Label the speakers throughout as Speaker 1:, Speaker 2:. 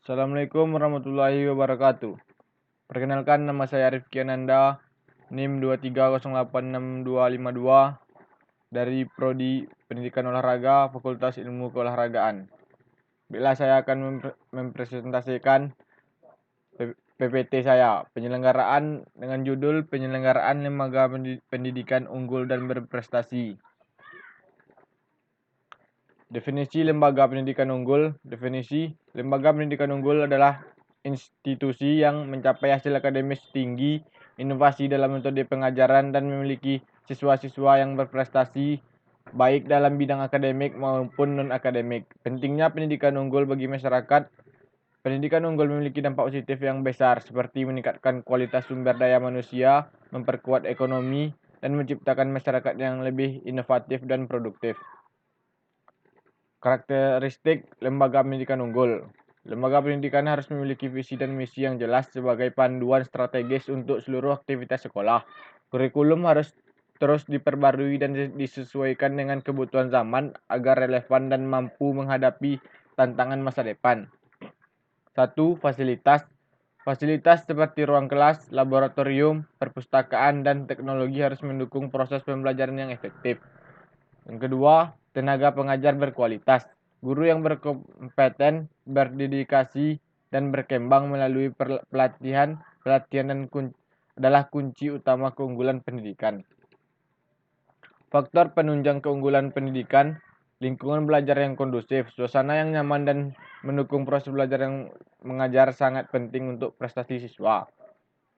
Speaker 1: Assalamualaikum warahmatullahi wabarakatuh. Perkenalkan, nama saya Rifki Ananda, NIM 230862252 dari Prodi Pendidikan Olahraga, Fakultas Ilmu Keolahragaan. Bila saya akan mempresentasikan PPT saya, penyelenggaraan dengan judul Penyelenggaraan Lembaga Pendidikan Unggul dan Berprestasi. Definisi lembaga pendidikan unggul. Definisi lembaga pendidikan unggul adalah institusi yang mencapai hasil akademis tinggi, inovasi dalam metode pengajaran, dan memiliki siswa-siswa yang berprestasi baik dalam bidang akademik maupun non-akademik. Pentingnya pendidikan unggul bagi masyarakat. Pendidikan unggul memiliki dampak positif yang besar, seperti meningkatkan kualitas sumber daya manusia, memperkuat ekonomi, dan menciptakan masyarakat yang lebih inovatif dan produktif. Karakteristik lembaga pendidikan unggul. Lembaga pendidikan harus memiliki visi dan misi yang jelas sebagai panduan strategis untuk seluruh aktivitas sekolah. Kurikulum harus terus diperbarui dan disesuaikan dengan kebutuhan zaman agar relevan dan mampu menghadapi tantangan masa depan. 1. Fasilitas. Fasilitas seperti ruang kelas, laboratorium, perpustakaan, dan teknologi harus mendukung proses pembelajaran yang efektif. Yang kedua, tenaga pengajar berkualitas. Guru yang berkompeten, berdedikasi, dan berkembang melalui pelatihan dan adalah kunci utama keunggulan pendidikan. Faktor penunjang keunggulan pendidikan: lingkungan belajar yang kondusif, suasana yang nyaman, dan mendukung proses belajar yang mengajar sangat penting untuk prestasi siswa.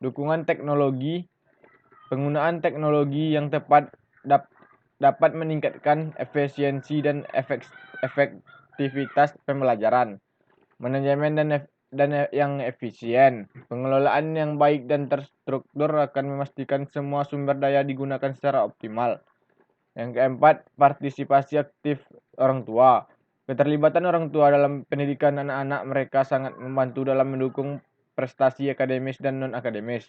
Speaker 1: Dukungan teknologi. Penggunaan teknologi yang tepat dapat meningkatkan efisiensi dan efektivitas pembelajaran. Manajemen dan yang efisien. Pengelolaan yang baik dan terstruktur akan memastikan semua sumber daya digunakan secara optimal. Yang keempat, partisipasi aktif orang tua. Keterlibatan orang tua dalam pendidikan anak-anak mereka sangat membantu dalam mendukung prestasi akademis dan non-akademis.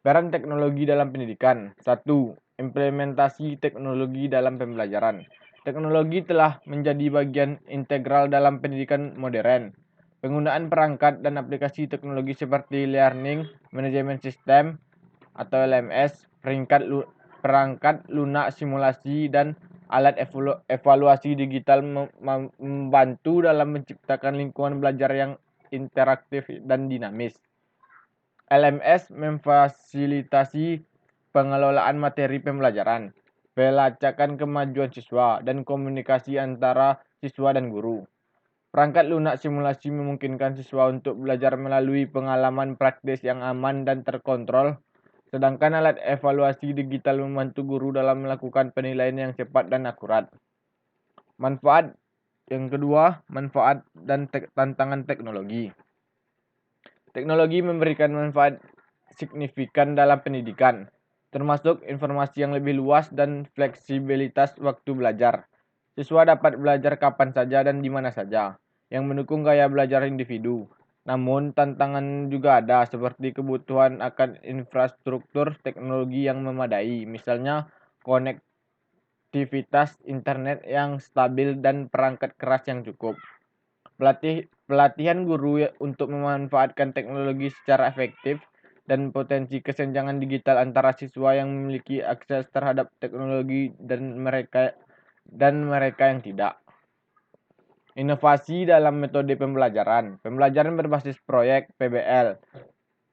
Speaker 1: Peran teknologi dalam pendidikan. 1. Implementasi teknologi dalam pembelajaran. Teknologi telah menjadi bagian integral dalam pendidikan modern. Penggunaan perangkat dan aplikasi teknologi seperti Learning Management System atau LMS, perangkat lunak simulasi, dan alat evaluasi digital membantu dalam menciptakan lingkungan belajar yang interaktif dan dinamis. LMS memfasilitasi pengelolaan materi pembelajaran, pelacakan kemajuan siswa, dan komunikasi antara siswa dan guru. Perangkat lunak simulasi memungkinkan siswa untuk belajar melalui pengalaman praktis yang aman dan terkontrol, sedangkan alat evaluasi digital membantu guru dalam melakukan penilaian yang cepat dan akurat. Manfaat yang kedua, manfaat dan tantangan teknologi. Teknologi memberikan manfaat signifikan dalam pendidikan, termasuk informasi yang lebih luas dan fleksibilitas waktu belajar. Siswa dapat belajar kapan saja dan di mana saja, yang mendukung gaya belajar individu. Namun, tantangan juga ada, seperti kebutuhan akan infrastruktur teknologi yang memadai, misalnya konektivitas internet yang stabil dan perangkat keras yang cukup. Pelatihan guru untuk memanfaatkan teknologi secara efektif dan potensi kesenjangan digital antara siswa yang memiliki akses terhadap teknologi dan mereka yang tidak. Inovasi dalam metode pembelajaran. Pembelajaran berbasis proyek (PBL).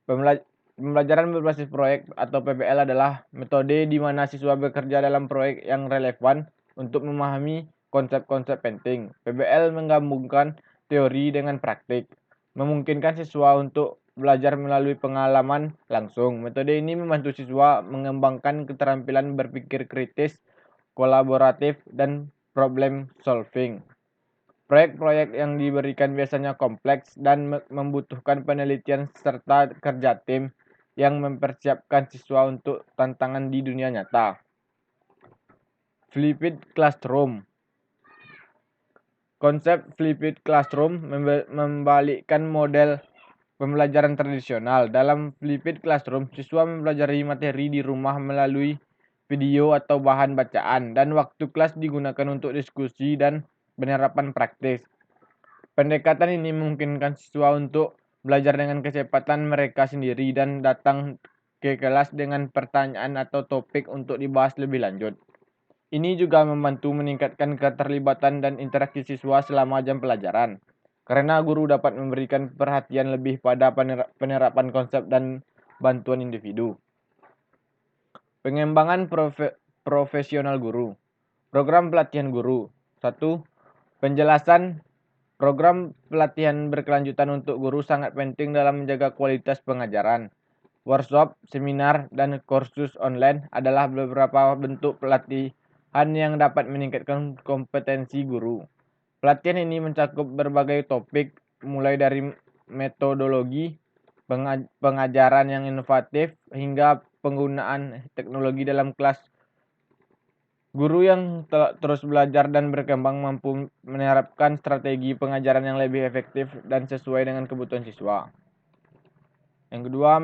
Speaker 1: Pembelajaran berbasis proyek atau PBL adalah metode di mana siswa bekerja dalam proyek yang relevan untuk memahami konsep-konsep penting. PBL menggabungkan teori dengan praktik, memungkinkan siswa untuk belajar melalui pengalaman langsung. Metode ini membantu siswa mengembangkan keterampilan berpikir kritis, kolaboratif, dan problem solving. Proyek-proyek yang diberikan biasanya kompleks dan membutuhkan penelitian serta kerja tim yang mempersiapkan siswa untuk tantangan di dunia nyata. Flipped Classroom. Konsep flipped classroom membalikkan model pembelajaran tradisional. Dalam flipped classroom, siswa mempelajari materi di rumah melalui video atau bahan bacaan, dan waktu kelas digunakan untuk diskusi dan penerapan praktis. Pendekatan ini memungkinkan siswa untuk belajar dengan kecepatan mereka sendiri dan datang ke kelas dengan pertanyaan atau topik untuk dibahas lebih lanjut. Ini juga membantu meningkatkan keterlibatan dan interaksi siswa selama jam pelajaran, karena guru dapat memberikan perhatian lebih pada penerapan konsep dan bantuan individu. Pengembangan profesional guru. Program pelatihan guru. 1. Penjelasan. Program pelatihan berkelanjutan untuk guru sangat penting dalam menjaga kualitas pengajaran. Workshop, seminar, dan kursus online adalah beberapa bentuk pelatihan yang dapat meningkatkan kompetensi guru. Pelatihan ini mencakup berbagai topik, mulai dari metodologi, pengajaran yang inovatif, hingga penggunaan teknologi dalam kelas. Guru yang terus belajar dan berkembang mampu menerapkan strategi pengajaran yang lebih efektif dan sesuai dengan kebutuhan siswa. Yang kedua,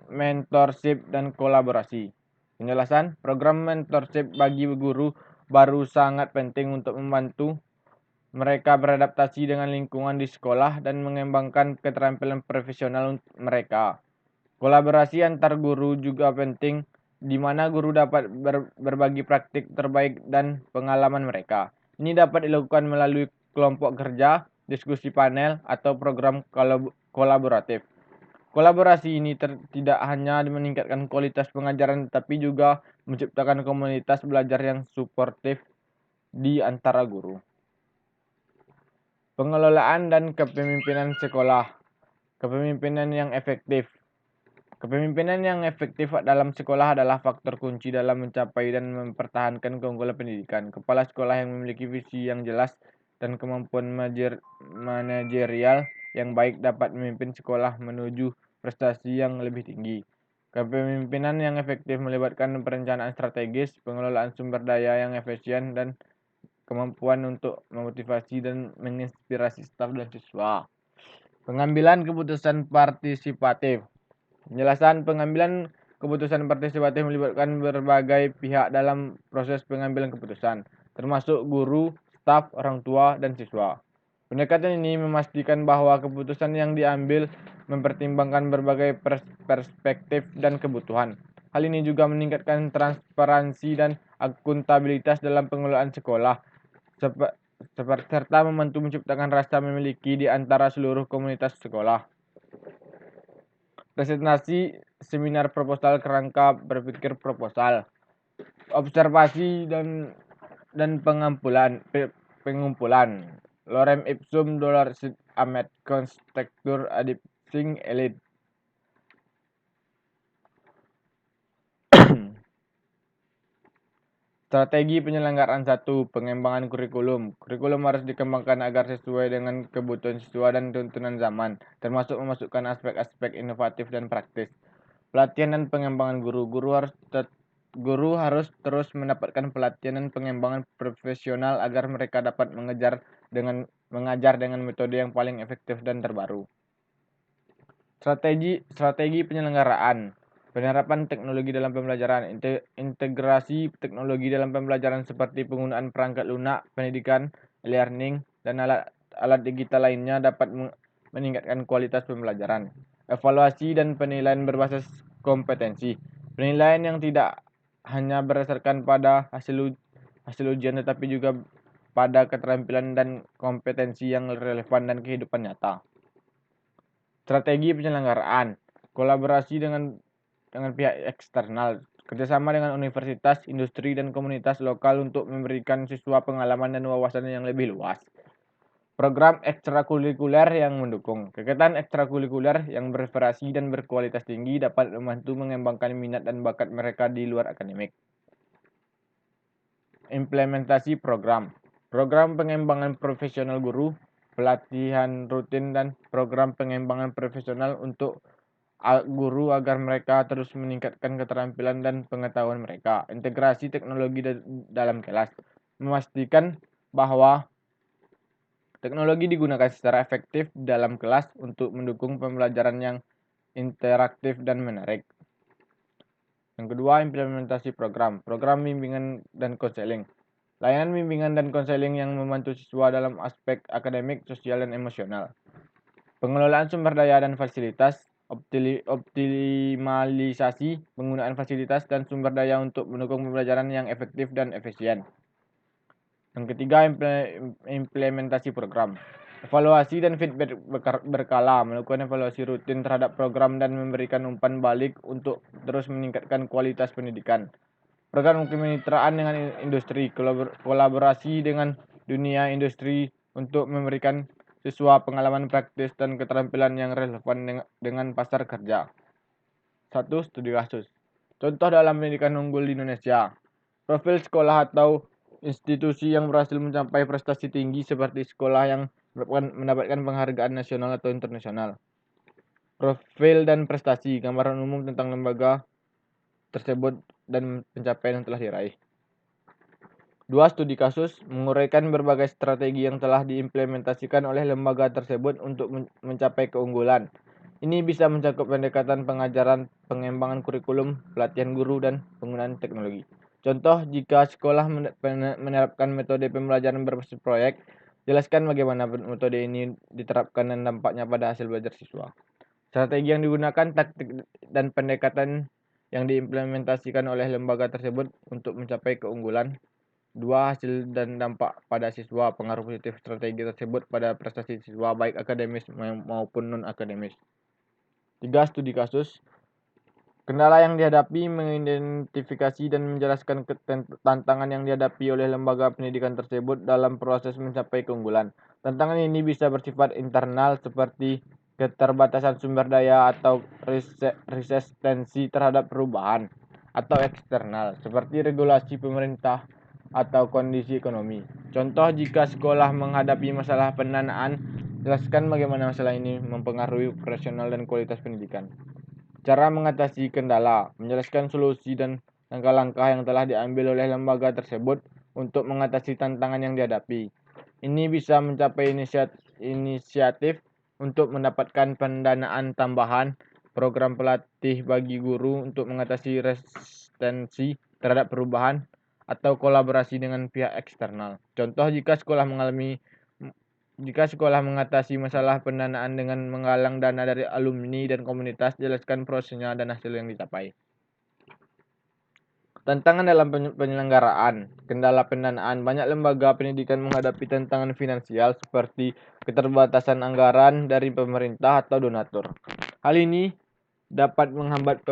Speaker 1: mentorship dan kolaborasi. Penjelasan, program mentorship bagi guru baru sangat penting untuk membantu mereka beradaptasi dengan lingkungan di sekolah dan mengembangkan keterampilan profesional mereka. Kolaborasi antar guru juga penting, di mana guru dapat berbagi praktik terbaik dan pengalaman mereka. Ini dapat dilakukan melalui kelompok kerja, diskusi panel, atau program kolaboratif. Kolaborasi ini tidak hanya meningkatkan kualitas pengajaran, tapi juga menciptakan komunitas belajar yang suportif di antara guru. Pengelolaan dan kepemimpinan sekolah. Kepemimpinan yang efektif. Kepemimpinan yang efektif dalam sekolah adalah faktor kunci dalam mencapai dan mempertahankan keunggulan pendidikan. Kepala sekolah yang memiliki visi yang jelas dan kemampuan manajerial yang baik dapat memimpin sekolah menuju prestasi yang lebih tinggi. Kepemimpinan yang efektif melibatkan perencanaan strategis, pengelolaan sumber daya yang efisien, dan kemampuan untuk memotivasi dan menginspirasi staf dan siswa. Pengambilan keputusan partisipatif. Penjelasan, pengambilan keputusan partisipatif melibatkan berbagai pihak dalam proses pengambilan keputusan, termasuk guru, staf, orang tua, dan siswa. Pendekatan ini memastikan bahwa keputusan yang diambil mempertimbangkan berbagai perspektif dan kebutuhan. Hal ini juga meningkatkan transparansi dan akuntabilitas dalam pengelolaan sekolah, serta membantu menciptakan rasa memiliki di antara seluruh komunitas sekolah. Presentasi seminar proposal kerangka berpikir proposal. Observasi dan pengumpulan. Lorem ipsum dolorsit amet konstruktur adipting elit. Strategi penyelenggaraan 1. Pengembangan kurikulum. Kurikulum harus dikembangkan agar sesuai dengan kebutuhan siswa dan tuntunan zaman, termasuk memasukkan aspek-aspek inovatif dan praktis. Pelatihan dan pengembangan guru. Guru harus terus mendapatkan pelatihan dan pengembangan profesional agar mereka dapat mengajar dengan metode yang paling efektif dan terbaru. Strategi penyelenggaraan. Penerapan teknologi dalam pembelajaran. Integrasi teknologi dalam pembelajaran seperti penggunaan perangkat lunak pendidikan, e-learning, dan alat digital lainnya dapat meningkatkan kualitas pembelajaran. Evaluasi dan penilaian berbasis kompetensi. Penilaian yang tidak hanya berdasarkan pada hasil ujian tetapi juga pada keterampilan dan kompetensi yang relevan dan kehidupan nyata. Strategi penyelenggaraan. Kolaborasi dengan pihak eksternal, kerjasama dengan universitas, industri, dan komunitas lokal untuk memberikan siswa pengalaman dan wawasan yang lebih luas. Program ekstrakurikuler yang mendukung. Kegiatan ekstrakurikuler yang bervariasi dan berkualitas tinggi dapat membantu mengembangkan minat dan bakat mereka di luar akademik. Implementasi program. Program pengembangan profesional guru, pelatihan rutin, dan program pengembangan profesional untuk guru agar mereka terus meningkatkan keterampilan dan pengetahuan mereka. Integrasi teknologi dalam kelas. Memastikan bahwa teknologi digunakan secara efektif dalam kelas untuk mendukung pembelajaran yang interaktif dan menarik. Yang kedua, implementasi program bimbingan dan konseling. layanan bimbingan dan konseling yang membantu siswa dalam aspek akademik, sosial, dan emosional, pengelolaan sumber daya dan fasilitas, optimalisasi penggunaan fasilitas dan sumber daya untuk mendukung pembelajaran yang efektif dan efisien. Yang ketiga, implementasi program. Evaluasi dan feedback berkala, melakukan evaluasi rutin terhadap program dan memberikan umpan balik untuk terus meningkatkan kualitas pendidikan. Program kemitraan dengan industri, kolaborasi dengan dunia industri untuk memberikan siswa pengalaman praktis dan keterampilan yang relevan dengan pasar kerja. 1. Studi kasus. Contoh dalam pendidikan unggul di Indonesia. Profil sekolah atau institusi yang berhasil mencapai prestasi tinggi seperti sekolah yang mendapatkan penghargaan nasional atau internasional. Profil dan prestasi, gambaran umum tentang lembaga tersebut dan pencapaian yang telah diraih. 2. Studi kasus, menguraikan berbagai strategi yang telah diimplementasikan oleh lembaga tersebut untuk mencapai keunggulan. Ini bisa mencakup pendekatan pengajaran, pengembangan kurikulum, pelatihan guru, dan penggunaan teknologi. Contoh, jika sekolah menerapkan metode pembelajaran berbasis proyek, jelaskan bagaimana metode ini diterapkan dan dampaknya pada hasil belajar siswa. Strategi yang digunakan, taktik, dan pendekatan yang diimplementasikan oleh lembaga tersebut untuk mencapai keunggulan. 2. Hasil dan dampak pada siswa, pengaruh positif strategi tersebut pada prestasi siswa baik akademis maupun non-akademis. 3. Studi kasus. Kendala yang dihadapi, mengidentifikasi dan menjelaskan tantangan yang dihadapi oleh lembaga pendidikan tersebut dalam proses mencapai keunggulan. Tantangan ini bisa bersifat internal seperti keterbatasan sumber daya atau resistensi terhadap perubahan, atau eksternal seperti regulasi pemerintah atau kondisi ekonomi. Contoh, jika sekolah menghadapi masalah pendanaan, jelaskan bagaimana masalah ini mempengaruhi operasional dan kualitas pendidikan. Cara mengatasi kendala, menjelaskan solusi dan langkah-langkah yang telah diambil oleh lembaga tersebut untuk mengatasi tantangan yang dihadapi. Ini bisa mencapai inisiatif untuk mendapatkan pendanaan tambahan, program pelatih bagi guru untuk mengatasi resistensi terhadap perubahan, atau kolaborasi dengan pihak eksternal. Contoh, jika sekolah mengatasi masalah pendanaan dengan menggalang dana dari alumni dan komunitas, jelaskan prosesnya dan hasil yang dicapai. Tantangan dalam penyelenggaraan, kendala pendanaan. Banyak lembaga pendidikan menghadapi tantangan finansial seperti keterbatasan anggaran dari pemerintah atau donatur. Hal ini dapat menghambat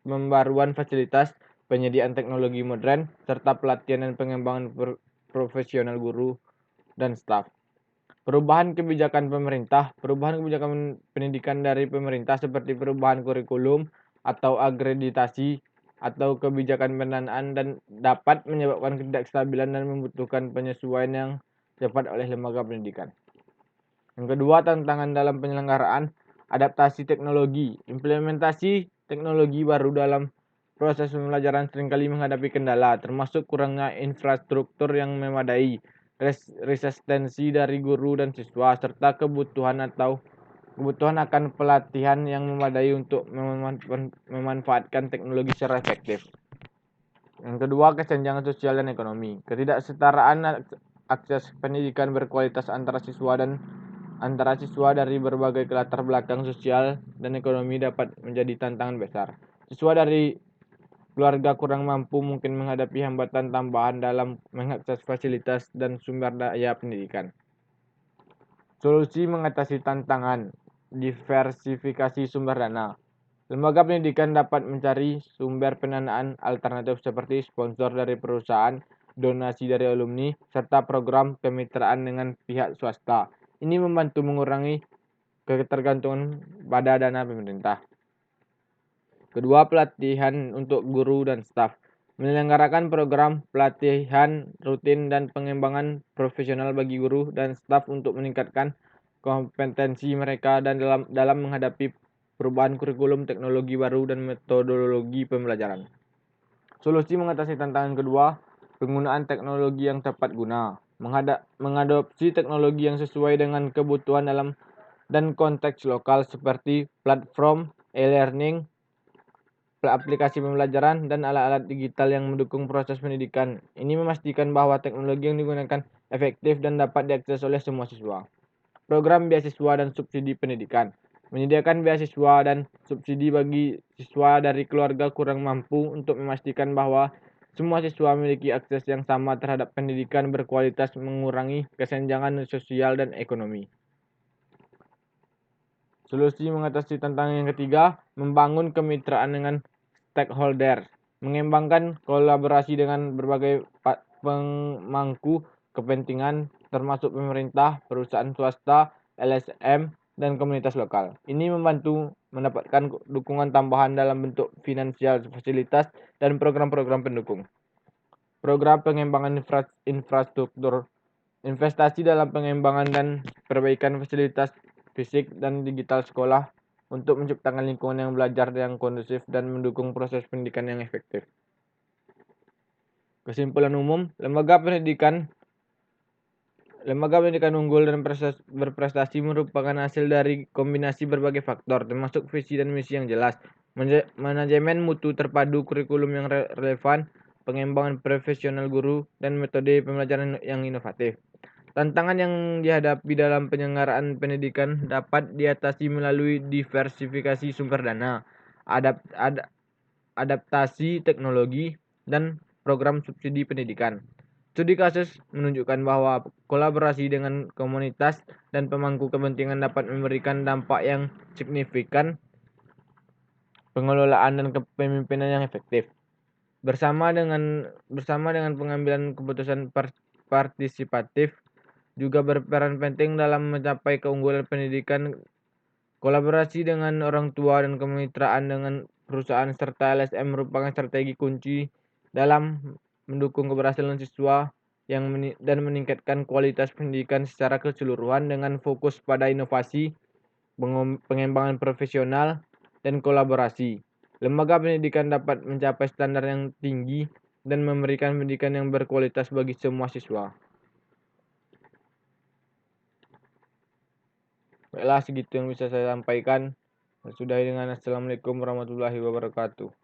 Speaker 1: pembaruan fasilitas, penyediaan teknologi modern, serta pelatihan dan pengembangan profesional guru dan staf. Perubahan kebijakan pendidikan dari pemerintah seperti perubahan kurikulum atau akreditasi atau kebijakan pendanaan dan dapat menyebabkan ketidakstabilan dan membutuhkan penyesuaian yang cepat oleh lembaga pendidikan. Yang kedua, tantangan dalam penyelenggaraan, adaptasi teknologi. Implementasi teknologi baru dalam proses pembelajaran seringkali menghadapi kendala, termasuk kurangnya infrastruktur yang memadai, resistensi dari guru dan siswa, serta kebutuhan akan pelatihan yang memadai untuk memanfaatkan teknologi secara efektif. Yang kedua, kesenjangan sosial dan ekonomi. Ketidaksetaraan akses pendidikan berkualitas antara siswa dari berbagai latar belakang sosial dan ekonomi dapat menjadi tantangan besar. Siswa dari keluarga kurang mampu mungkin menghadapi hambatan tambahan dalam mengakses fasilitas dan sumber daya pendidikan. Solusi mengatasi tantangan, diversifikasi sumber dana. Lembaga pendidikan dapat mencari sumber pendanaan alternatif seperti sponsor dari perusahaan, donasi dari alumni, serta program kemitraan dengan pihak swasta. Ini membantu mengurangi ketergantungan pada dana pemerintah. Kedua, pelatihan untuk guru dan staf. Menyelenggarakan program pelatihan rutin dan pengembangan profesional bagi guru dan staf untuk meningkatkan kompetensi mereka dan dalam menghadapi perubahan kurikulum, teknologi baru, dan metodologi pembelajaran. Solusi mengatasi tantangan kedua, penggunaan teknologi yang tepat guna. Mengadopsi teknologi yang sesuai dengan kebutuhan dan konteks lokal seperti platform e-learning, aplikasi pembelajaran, dan alat-alat digital yang mendukung proses pendidikan. Ini memastikan bahwa teknologi yang digunakan efektif dan dapat diakses oleh semua siswa. Program beasiswa dan subsidi pendidikan. Menyediakan beasiswa dan subsidi bagi siswa dari keluarga kurang mampu untuk memastikan bahwa semua siswa memiliki akses yang sama terhadap pendidikan berkualitas, mengurangi kesenjangan sosial dan ekonomi. Solusi mengatasi tantangan yang ketiga, membangun kemitraan dengan stakeholder, mengembangkan kolaborasi dengan berbagai pemangku kepentingan termasuk pemerintah, perusahaan swasta, LSM, dan komunitas lokal. Ini membantu mendapatkan dukungan tambahan dalam bentuk finansial, fasilitas, dan program-program pendukung. Program pengembangan infrastruktur, investasi dalam pengembangan dan perbaikan fasilitas fisik dan digital sekolah untuk menciptakan lingkungan yang belajar yang kondusif dan mendukung proses pendidikan yang efektif. Kesimpulan umum, lembaga pendidikan unggul dan berprestasi merupakan hasil dari kombinasi berbagai faktor, termasuk visi dan misi yang jelas, manajemen mutu terpadu, kurikulum yang relevan, pengembangan profesional guru, dan metode pembelajaran yang inovatif. Tantangan yang dihadapi dalam penyelenggaraan pendidikan dapat diatasi melalui diversifikasi sumber dana, adaptasi teknologi, dan program subsidi pendidikan. Studi kasus menunjukkan bahwa kolaborasi dengan komunitas dan pemangku kepentingan dapat memberikan dampak yang signifikan, pengelolaan dan kepemimpinan yang efektif. Bersama dengan pengambilan keputusan partisipatif juga berperan penting dalam mencapai keunggulan pendidikan. Kolaborasi dengan orang tua dan kemitraan dengan perusahaan serta LSM merupakan strategi kunci dalam mendukung keberhasilan siswa dan meningkatkan kualitas pendidikan secara keseluruhan dengan fokus pada inovasi, pengembangan profesional, dan kolaborasi. Lembaga pendidikan dapat mencapai standar yang tinggi dan memberikan pendidikan yang berkualitas bagi semua siswa. Baiklah, segitu yang bisa saya sampaikan. Sudahi dengan Assalamualaikum warahmatullahi wabarakatuh.